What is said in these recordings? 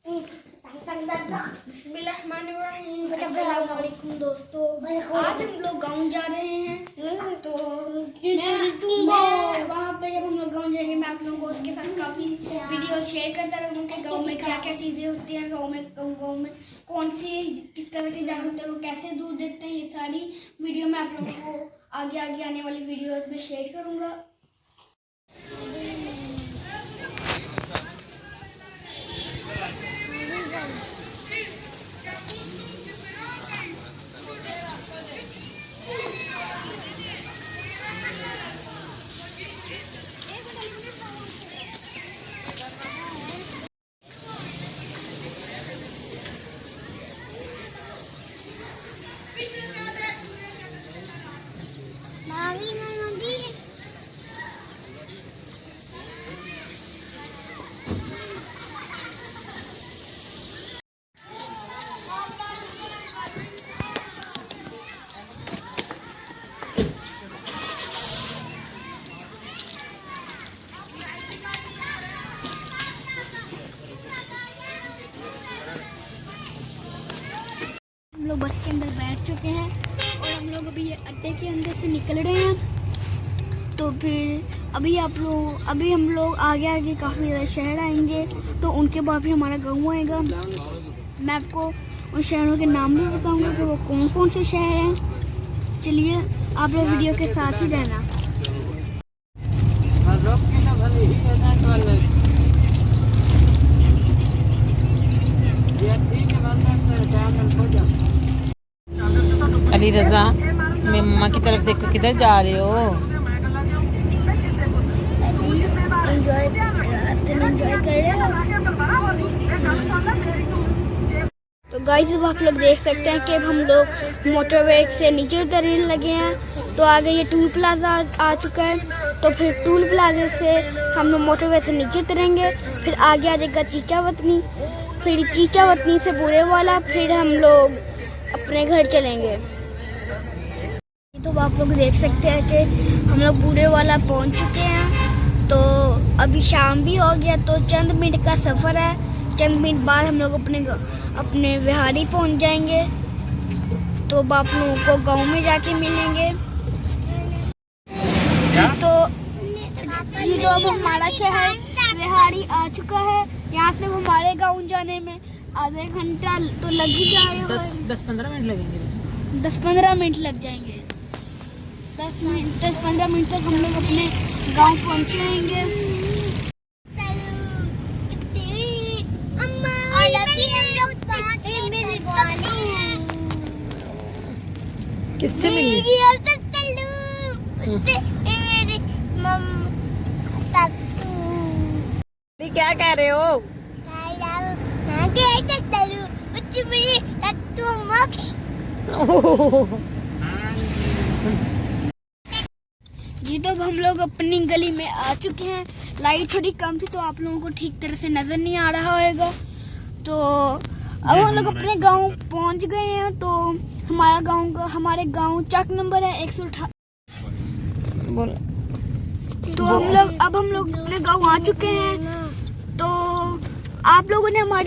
बिस्मिल्लाहिर्रहमानिर्रहीम। अस्सलामुअलैकुम दोस्तों, आज हम लोग गाँव जा रहे हैं। तो वहाँ पे जब हम लोग गाँव जाएंगे मैं आप लोगों को उसके साथ काफ़ी वीडियो शेयर करता रहूँगा कि गाँव में क्या क्या चीज़ें होती हैं, गाँव में कौन सी किस तरह के जानवर होते हैं, वो कैसे दूध देते हैं, ये सारी वीडियो मैं आप लोगों को आगे आने वाली वीडियोस में शेयर करूँगा। हम लोग बस के अंदर बैठ चुके हैं और हम लोग अभी ये अड्डे के अंदर से निकल रहे हैं। तो फिर अभी हम लोग आगे काफ़ी ज़्यादा शहर आएंगे, तो उनके बाद फिर हमारा गाँव आएगा। मैं आपको उन शहरों के नाम भी बताऊंगा कि वो कौन कौन से शहर हैं। चलिए आप लोग वीडियो के साथ ही रहना। अली रजा, मम्मा की तरफ देखो, किधर जा रहे हो? एंजॉय कर रहे हो। तो गाइस अब आप लोग देख सकते हैं कि अब हम लोग मोटरवे से नीचे उतरने लगे हैं। तो आगे ये टूल प्लाजा आ चुका है। तो फिर टूल प्लाजा से हम लोग मोटरवे से नीचे उतरेंगे, फिर आगे आ जाएगा चीचावतनी, फिर चीचावतनी से बूढ़े वाला, फिर हम लोग अपने घर चलेंगे। तो आप लोग देख सकते हैं कि हम लोग बूढ़े वाला पहुंच चुके हैं। तो अभी शाम भी हो गया, तो चंद मिनट का सफ़र है। चंद मिनट बाद हम लोग अपने विहारी पहुंच जाएंगे। तो आप लोगों को गांव में जाके मिलेंगे। तो अब हमारा शहर विहारी आ चुका है। यहाँ से हमारे गांव जाने में आधे घंटा तो लग ही जाएगा। 10-15 मिनट लगेंगे। 10-15 मिनट लग जाएंगे। 10-15 मिनट तक हम लोग अपने गांव पहुंचेंगे। किससे मिली? क्या कह रहे हो? जी तो अब हम लोग अपनी गली में आ चुके हैं। लाइट थोड़ी कम थी तो आप लोगों को ठीक तरह से नजर नहीं आ रहा होगा। तो अब हम लोग अपने गांव पहुंच गए हैं। तो हमारे गांव चक नंबर है 118। तो अब हम लोग अपने गांव आ चुके हैं। तो आप लोगों ने मैं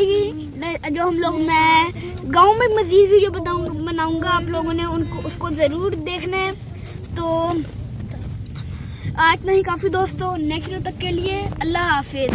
गांव में मजीद वीडियो बनाऊंगा, आप लोगों ने उसको ज़रूर देखना है। तो आज नहीं काफ़ी दोस्तों, नेक्स्ट वीडियो तक के लिए अल्लाह हाफिज़।